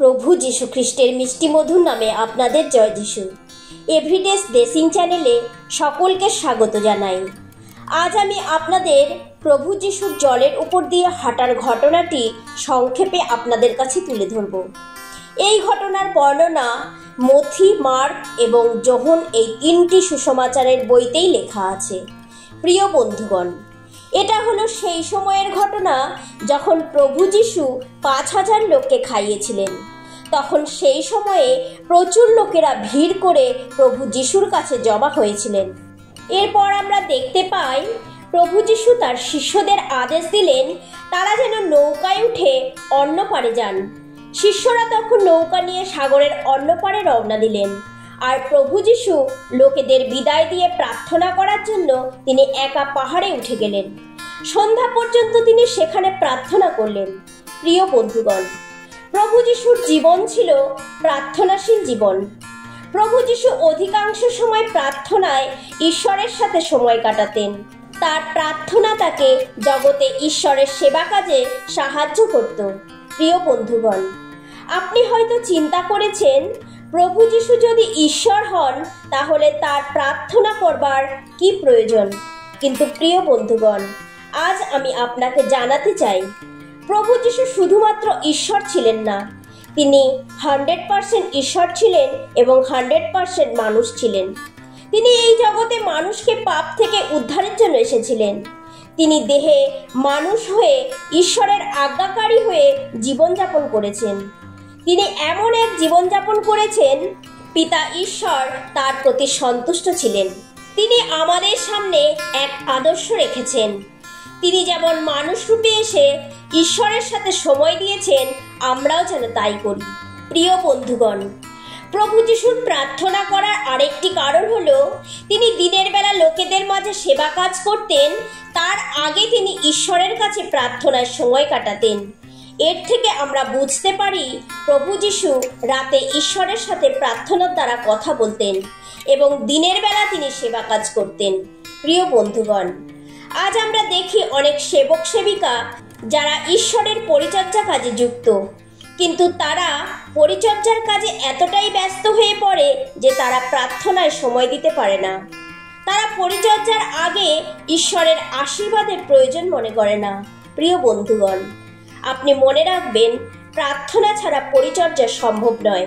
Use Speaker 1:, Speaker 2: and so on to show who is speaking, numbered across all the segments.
Speaker 1: প্রভু যীশু খ্রিস্টের মিষ্টি মধুর নামে আপনাদের জয় যিশু। এভরিডে ব্লেসিং চ্যানেলে সকলকে স্বাগত জানাই। আজ আমি আপনাদের প্রভু যীশুর জলের উপর দিয়ে হাঁটার ঘটনাটি সংক্ষেপে আপনাদের কাছে তুলে ধরব। এই ঘটনার বর্ণনা মথি, মার্ক এবং যোহন এই তিনটি সুসমাচারের বইতেই লেখা আছে। প্রিয় বন্ধুগণ, এটা হলো সেই সময়ের ঘটনা যখন প্রভু যীশু ৫,০০০ লোককে খাইয়েছিলেন। তখন সেই সময়ে প্রচুর লোকেরা ভিড় করে প্রভু যীশুর কাছে জমা হয়েছিলেন। এরপর আমরা দেখতে পাই প্রভু যীশু তার শিষ্যদের আদেশ দিলেন তারা যেন নৌকায় উঠে অন্য পারে যান। শিষ্যরা তখন নৌকা নিয়ে সাগরের অন্য পারে রওনা দিলেন। আর প্রভু যীশু লোকেদের বিদায় দিয়ে প্রার্থনা করার জন্য তিনি একা পাহাড়ে উঠে গেলেন। সন্ধ্যা পর্যন্ত তিনি সেখানে প্রার্থনা করলেন। প্রিয় বন্ধুগণ, প্রভু যীশুর জীবন ছিল প্রার্থনাশীল জীবন। প্রভু যীশু অধিকাংশ সময় প্রার্থনায় ঈশ্বরের সাথে সময় কাটাতেন। তার প্রার্থনা তাকে জগতে ঈশ্বরের সেবা কাজে সাহায্য করত। প্রিয় বন্ধুগণ, আপনি হয়তো চিন্তা করেছেন প্রভু যীশু যদি ঈশ্বর হন তাহলে তার প্রার্থনা করবার কি প্রয়োজন। কিন্তু প্রিয় বন্ধুগণ, আজ আমি আপনাকে জানাতে চাই প্রভু যীশু শুধুমাত্র ঈশ্বর ছিলেন না, তিনি 100% ঈশ্বর ছিলেন এবং 100% মানুষ ছিলেন। তিনি এই জগতে মানুষকে পাপ থেকে উদ্ধারের জন্য এসেছিলেন। তিনি দেহে মানুষ হয়ে ঈশ্বরের আজ্ঞাকারী হয়ে জীবনযাপন করেছেন। তিনি এমন এক জীবনযাপন করেছেন পিতা ঈশ্বর তার প্রতি সন্তুষ্ট ছিলেন। তিনি আমাদের সামনে এক আদর্শ রেখেছেন। তিনি যেমন মানুষ রূপে এসে ঈশ্বরের সাথে সময় দিয়েছেন, আমরাও যেন তাই করি। প্রিয় বন্ধুগণ, প্রভু যীশুর প্রার্থনা করার আরেকটি কারণ হলো তিনি দিনের বেলা লোকেদের মাঝে সেবা কাজ করতেন। তার আগে তিনি ঈশ্বরের কাছে প্রার্থনায় সময় কাটাতেন। এর থেকে আমরা বুঝতে পারি প্রভু যীশু রাতে ঈশ্বরের সাথে প্রার্থনার দ্বারা কথা বলতেন এবং দিনের বেলা তিনি সেবা কাজ করতেন। প্রিয় বন্ধুগণ, আজ আমরা দেখি অনেক সেবক সেবিকা যারা ঈশ্বরের পরিচর্যা কাজে যুক্ত, কিন্তু তারা পরিচর্যার কাজে এতটাই ব্যস্ত হয়ে পড়ে যে তারা প্রার্থনায় সময় দিতে পারে না। তারা পরিচর্যার আগে ঈশ্বরের আশীর্বাদের প্রয়োজন মনে করে না। প্রিয় বন্ধুগণ, আপনি মনে রাখবেন প্রার্থনা ছাড়া পরিচর্যা সম্ভব নয়।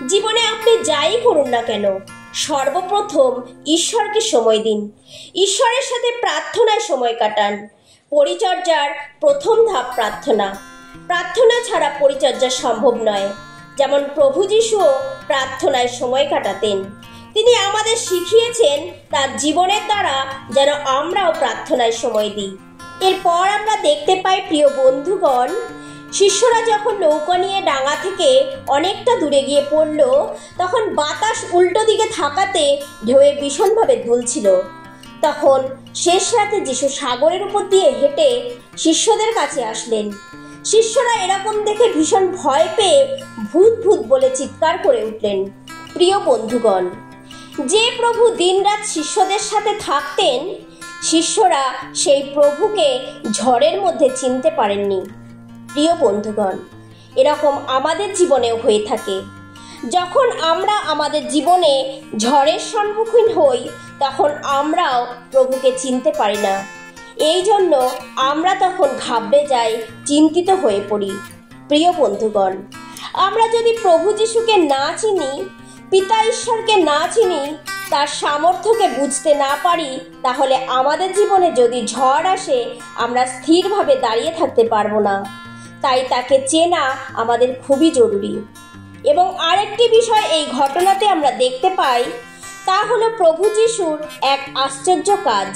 Speaker 1: জীবনে আপনি যাই করুন না কেন, সর্বপ্রথম ঈশ্বরকে সময় দিন। ঈশ্বরের সাথে প্রার্থনায় সময় কাটান। পরিচর্যার প্রথম ধাপ প্রার্থনা। প্রার্থনা ছাড়া পরিচর্যা সম্ভব নয়। যেমন প্রভু যীশুও প্রার্থনায় সময় কাটাতেন। তিনি আমাদের শিখিয়েছেন তার জীবনের দ্বারা যেন আমরাও প্রার্থনায় সময় দিই। এরপর আমরা দেখতে পাই প্রিয় বন্ধুগণ, শিষ্যরা যখন নৌকা নিয়ে ডাঙা থেকে অনেকটা দূরে গিয়ে পড়ল, তখন বাতাস উল্টো দিকে থাকাতে ঢেউয়ে ভীষণভাবে দুলছিল। তখন শেষ রাতে যিশু সাগরের উপর দিয়ে হেঁটে শিষ্যদের কাছে আসলেন। শিষ্যরা এরকম দেখে ভীষণ ভয় পেয়ে ভূত ভূত বলে চিৎকার করে উঠলেন। প্রিয় বন্ধুগণ, যে প্রভু দিনরাত শিষ্যদের সাথে থাকতেন, শিষ্যরা সেই প্রভুকে ঝড়ের মধ্যে চিনতে পারেননি। প্রিয় বন্ধুগণ, এরকম আমাদের জীবনেও হয়ে থাকে। যখন আমরা আমাদের জীবনে ঝড়ের সম্মুখীন হই তখন আমরাও প্রভুকে চিনতে পারি না। এই জন্য আমরা তখন ঘাবড়ে যাই, চিন্তিত হয়ে পড়ি। প্রিয় বন্ধুগণ, আমরা যদি প্রভু যীশুকে না চিনি, পিতা ঈশ্বরকে না চিনি, তার সামর্থ্যকে বুঝতে না পারি, তাহলে আমাদের জীবনে যদি ঝড় আসে আমরা স্থিরভাবে দাঁড়িয়ে থাকতে পারবো না। তাই তাকে চেনা আমাদের খুবই জরুরি। এবং আরেকটি বিষয় এই ঘটনাতে আমরা দেখতে পাই, তা হলো প্রভু যীশুর এক আশ্চর্য কাজ।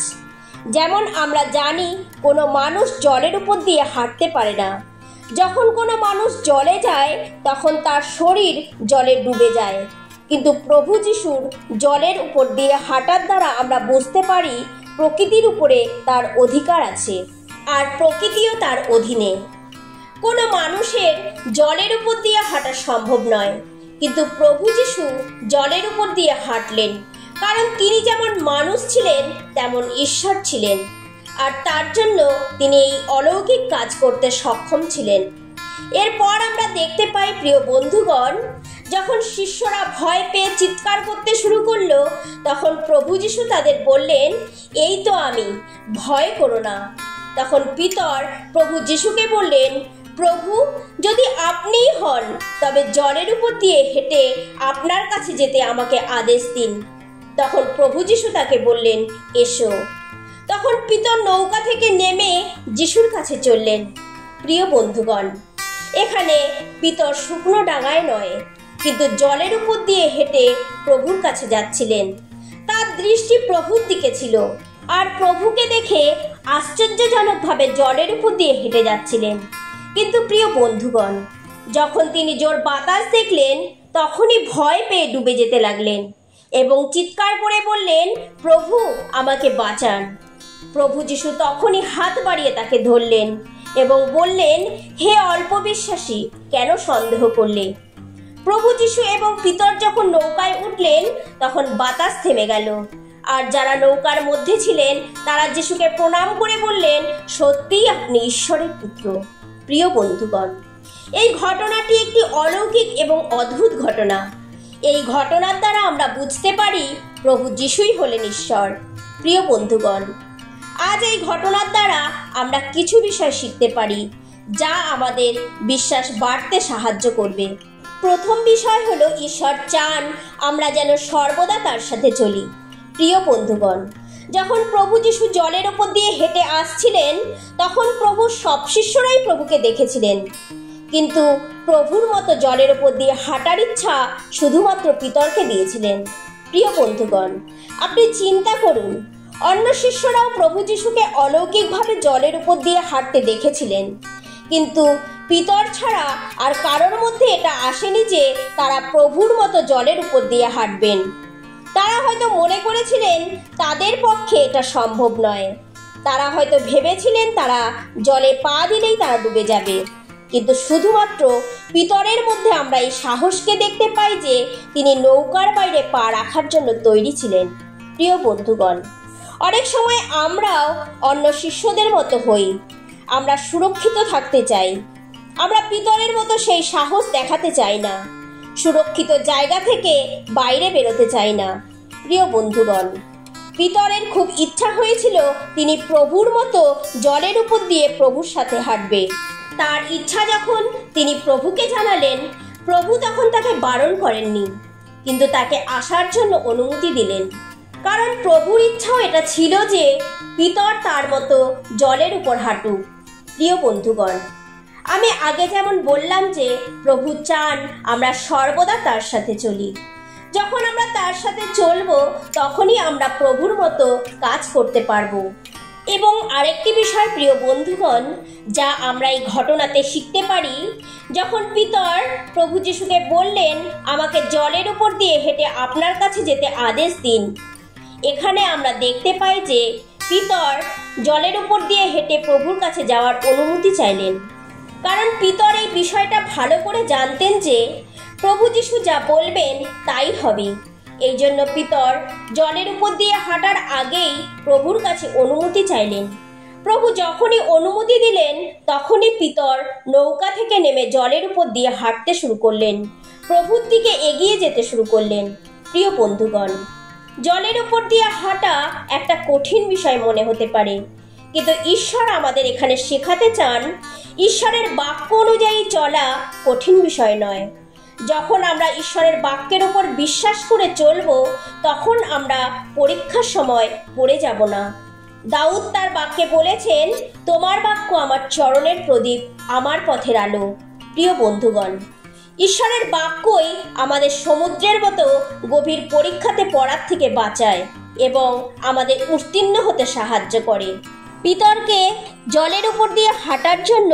Speaker 1: যেমন আমরা জানি কোনো মানুষ জলের উপর দিয়ে হাঁটতে পারে না। যখন কোনো মানুষ জলে যায় তখন তার শরীর জলে ডুবে যায়। কিন্তু প্রভু যীশুর জলের উপর দিয়ে হাঁটার দ্বারা আমরা বুঝতে পারি প্রকৃতির উপরে তার অধিকার আছে আর প্রকৃতিও তার অধীনে। কোনো মানুষের জলের উপর দিয়ে হাঁটা সম্ভব নয়, কিন্তু প্রভু যীশু জলের উপর দিয়ে হাঁটলেন, কারণ তিনি যেমন মানুষ ছিলেন তেমন ঈশ্বর ছিলেন, আর তার জন্য তিনি এই অলৌকিক কাজ করতে সক্ষম ছিলেন। এরপর আমরা দেখতে পাই প্রিয় বন্ধুগণ, যখন শিষ্যরা ভয় পেয়ে চিৎকার করতে শুরু করলো, তখন প্রভু যিশু তাদের বললেন, এই তো আমি, ভয় করো না। তখন পিতর প্রভু যিশুকে বললেন, প্রভু, যদি আপনিই হন তবে জলের উপর দিয়ে হেঁটে আপনার কাছে যেতে আমাকে আদেশ দিন। তখন প্রভু যিশু তাকে বললেন, এসো। তখন পিতর নৌকা থেকে নেমে যিশুর কাছে চললেন। প্রিয় বন্ধুগণ, এখানে পিতর শুকনো ডাঙায় নয়, কিন্তু জলের উপর দিয়ে হেঁটে প্রভুর কাছে যাচ্ছিলেন। তার দৃষ্টি প্রভুর দিকে ছিল, আর প্রভুকে দেখে আশ্চর্যজনকভাবে জলের উপর দিয়ে হেঁটে যাচ্ছিলেন। কিন্তু প্রিয় বন্ধুগণ, যখন তিনি জোর বাতাস দেখলেন, তখনই ভয় পেয়ে ডুবে যেতে লাগলেন এবং চিৎকার করে বললেন, প্রভু, আমাকে বাঁচান। প্রভু যিশু তখনই হাত বাড়িয়ে তাকে ধরলেন এবং বললেন, হে অল্প বিশ্বাসী, কেন সন্দেহ করলে? প্রভু যিশু এবং পিতর যখন নৌকায় উঠলেন, তখন বাতাস থেমে গেল। আর যারা নৌকার মধ্যে ছিলেন তারা যিশুকে প্রণাম করে বললেন, সত্যিই আপনি ঈশ্বরের পুত্র। প্রিয় বন্ধুগণ, এই ঘটনাটি একটি অলৌকিক এবং অদ্ভুত ঘটনা। এই ঘটনার দ্বারা আমরা বুঝতে পারি প্রভু যিশুই হলেন ঈশ্বর। প্রিয় বন্ধুগণ, আজ এই ঘটনার দ্বারা আমরা কিছু বিষয় শিখতে পারি যা আমাদের বিশ্বাস বাড়তে সাহায্য করবে। প্রথম বিষয় হলো, ঈশ্বর চান আমরা যেন সর্বদা তার সাথে চলি। প্রিয় বন্ধুগণ, যখন প্রভু যিশু জলের ওপর দিয়ে হেঁটে আসছিলেন, তখন প্রভুর সব শিষ্যরাই প্রভুকে দেখেছিলেন, কিন্তু প্রভুর মতো জলের ওপর দিয়ে হাঁটার ইচ্ছা শুধুমাত্র পিতরকে দিয়েছিলেন। প্রিয় বন্ধুগণ, আপনি চিন্তা করুন, অন্য শিষ্যরাও প্রভু যিশুকে অলৌকিকভাবে জলের উপর দিয়ে হাঁটতে দেখেছিলেন, কিন্তু পিতর ছাড়া আর কারোর মধ্যে এটা আসেনি যে তারা প্রভুর মতো জলের উপর দিয়ে হাঁটবেন। তারা হয়তো মনে করেছিলেন তাদের পক্ষে এটা সম্ভব নয়। তারা হয়তো ভেবেছিলেন তারা জলে পা দিলেই তারা ডুবে যাবে। কিন্তু শুধুমাত্র পিতরের মধ্যে আমরা এই সাহসকে দেখতে পাই যে তিনি নৌকার বাইরে পা রাখার জন্য তৈরি ছিলেন। প্রিয় বন্ধুগণ, অনেক সময় আমরাও অন্য শিষ্যদের মতো হই। আমরা সুরক্ষিত থাকতে চাই, আমরা পিতরের মতো সেই সাহস দেখাতে চাই না, সুরক্ষিত জায়গা থেকে বাইরে বেরোতে চাই না। প্রিয় বন্ধুগণ, পিতরের খুব ইচ্ছা হয়েছিল তিনি প্রভুর মতো জলের উপর দিয়ে প্রভুর সাথে হাঁটবে। তার ইচ্ছা যখন তিনি প্রভুকে জানালেন, প্রভু তখন তাকে বারণ করেননি, কিন্তু তাকে আসার জন্য অনুমতি দিলেন। কারণ প্রভুর ইচ্ছাও এটা ছিল যে পিতর তার মতো জলের উপর হাঁটুক। প্রিয় বন্ধুগণ, আমি আগে যেমন বললাম যে প্রভু চান আমরা সর্বদা তার সাথে চলি। যখন আমরা তার সাথে চলবো, তখনই আমরা প্রভুর মতো কাজ করতে পারবো। এবং আরেকটি বিষয় প্রিয় বন্ধুগণ, যা আমরা এই ঘটনাতে শিখতে পারি, যখন পিতর প্রভু যিশুকে বললেন, আমাকে জলের উপর দিয়ে হেঁটে আপনার কাছে যেতে আদেশ দিন, এখানে আমরা দেখতে পাই যে পিতর জলের উপর দিয়ে হেঁটে প্রভুর কাছে যাওয়ার অনুমতি চাইলেন। কারণ পিতর এই বিষয়টা ভালো করে জানতেন যে প্রভু যিশু যা বলবেন তাই হবে। এই জন্য পিতর জলের উপর দিয়ে হাঁটার আগেই প্রভুর কাছে অনুমতি চাইলেন। প্রভু যখনই অনুমতি দিলেন, তখনই পিতর নৌকা থেকে নেমে জলের উপর দিয়ে হাঁটতে শুরু করলেন, প্রভুর দিকে এগিয়ে যেতে শুরু করলেন। প্রিয় বন্ধুগণ, জলের উপর দিয়ে হাঁটা একটা কঠিন বিষয় মনে হতে পারে, কিন্তু ঈশ্বর আমাদের এখানে শেখাতে চান ঈশ্বরের বাক্য অনুযায়ী চলা কঠিন বিষয় নয়। যখন আমরা ঈশ্বরের বাক্যের উপর বিশ্বাস করে চলব, তখন আমরা পরীক্ষার সময় পড়ে যাব না। দাউদ তার বাক্যে বলেছেন, তোমার বাক্য আমার চরণের প্রদীপ, আমার পথের আলো। প্রিয় বন্ধুগণ, ঈশ্বরের বাক্যই আমাদের সমুদ্রের মতো গভীর পরীক্ষাতে পড়ার থেকে বাঁচায় এবং আমাদের উত্তীর্ণ হতে সাহায্য করে। পিতরকে জলের উপর দিয়ে হাঁটার জন্য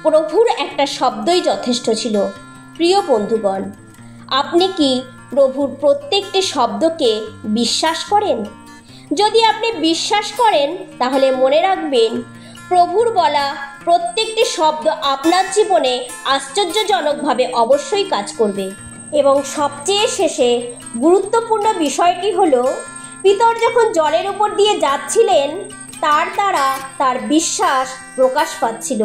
Speaker 1: প্রভুর একটা শব্দই যথেষ্ট ছিল। প্রিয় বন্ধুগণ, আপনি কি প্রভুর প্রত্যেকটি শব্দকে বিশ্বাস করেন? যদি আপনি বিশ্বাস করেন, তাহলে মনে রাখবেন প্রভুর বলা প্রত্যেকটি শব্দ আপনার জীবনে আশ্চর্যজনকভাবে অবশ্যই কাজ করবে। এবং সবচেয়ে শেষে গুরুত্বপূর্ণ বিষয়টি হলো, পিতর যখন জলের উপর দিয়ে যাচ্ছিলেন, তার দ্বারা তার বিশ্বাস প্রকাশ পাচ্ছিল।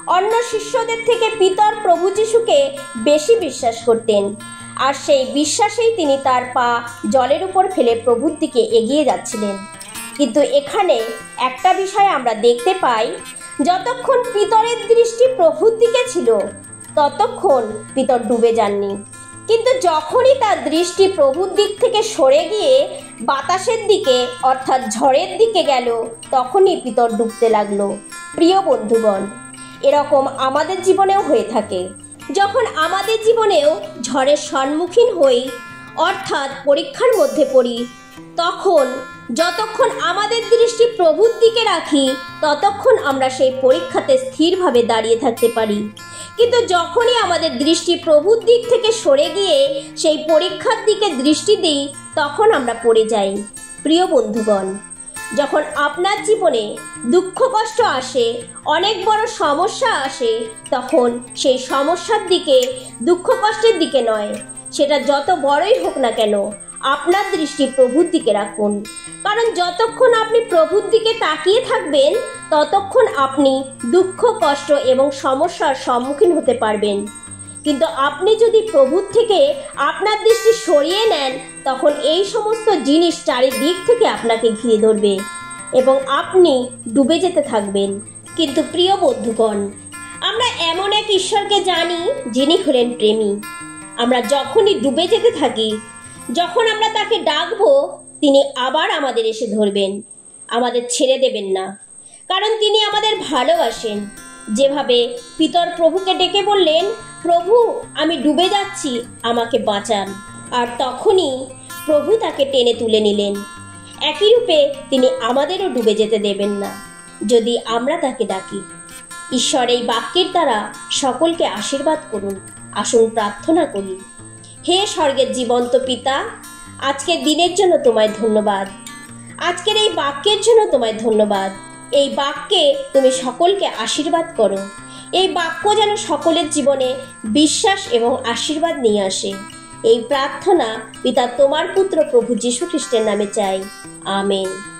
Speaker 1: অন্য শিষ্যদের থেকে পিতর প্রভু যিশুকে বেশি বিশ্বাস করতেন, আর সেই বিশ্বাসেই তিনি তার পা জলের উপর ফেলে প্রভুর দিকে এগিয়ে যাচ্ছিলেন। কিন্তু এখানে একটা বিষয় আমরা দেখতে পাই, যতক্ষণ পিতরের দৃষ্টি প্রভুর দিকে ছিল ততক্ষণ পিতর ডুবে যাননি। কিন্তু যখনই তার দৃষ্টি প্রভুর দিক থেকে সরে গিয়ে বাতাসের দিকে অর্থাৎ ঝড়ের দিকে গেল, তখনই পিতর ডুবতে লাগলো। প্রিয় বন্ধুগণ, এরকম আমাদের জীবনেও হয়ে থাকে। যখন আমাদের জীবনেও ঝড়ের সম্মুখীন হই অর্থাৎ পরীক্ষার মধ্যে পড়ি, তখন যতক্ষণ আমাদের দৃষ্টি প্রভুর দিকে রাখি ততক্ষণ আমরা সেই পরীক্ষাতে স্থিরভাবে দাঁড়িয়ে থাকতে পারি। কিন্তু যখনই আমাদের দৃষ্টি প্রভুর দিক থেকে সরে গিয়ে সেই পরীক্ষার দিকে দৃষ্টি দিই তখন আমরা পড়ে যাই। প্রিয় বন্ধুগণ, যখন আপনার জীবনে দুঃখ কষ্ট আসে, অনেক বড় সমস্যা আসে, তখন সেই সমস্যার দিকে, দুঃখ কষ্টের দিকে নয়, সেটা যত বড়ই হোক না কেন, আপনার দৃষ্টি প্রভুর দিকে রাখুন। কারণ যতক্ষণ আপনি প্রভুর দিকে তাকিয়ে থাকবেন ততক্ষণ আপনি দুঃখ কষ্ট এবং সমস্যার সম্মুখীন হতে পারবেন। কিন্তু আপনি যদি প্রভুর থেকে আপনার দৃষ্টি সরিয়ে নেন তখন এই সমস্ত জিনিস চারিদিক থেকে আপনাকে ঘিরে ধরবে এবং আপনি ডুবে যেতে থাকবেন। কিন্তু প্রিয় বন্ধুগণ, আমরা এমন এক ঈশ্বরকে জানি যিনি হলেন প্রেমী। আমরা যখনই ডুবে যেতে থাকি, যখন আমরা তাকে ডাকবো, তিনি আবার আমাদের এসে ধরবেন, আমাদের ছেড়ে দেবেন না। কারণ তিনি আমাদের ভালোবাসেন। যেভাবে পিতর প্রভুকে ডেকে বললেন, প্রভু আমি ডুবে যাচ্ছি, আমাকে বাঁচান, আর তখনই প্রভু তাকে টেনে তুলে নিলেন। একই রূপে তিনি আমাদেরও ডুবে যেতে দেবেন না যদি আমরা তাকে ডাকি। ঈশ্বর এই বাক্যের দ্বারা সকলকে আশীর্বাদ করুন। আসুন প্রার্থনা করি। হে স্বর্গের জীবন্ত পিতা, আজকের দিনের জন্য তোমায় ধন্যবাদ। আজকের এই বাক্যের জন্য তোমায় ধন্যবাদ। এই বাক্যে তুমি সকলকে আশীর্বাদ করো। এই বাক্য যেন সকলের জীবনে বিশ্বাস এবং আশীর্বাদ নিয়ে আসে। এই প্রার্থনা পিতা তোমার পুত্র প্রভু যীশু খ্রিস্টের নামে চাই। আমেন।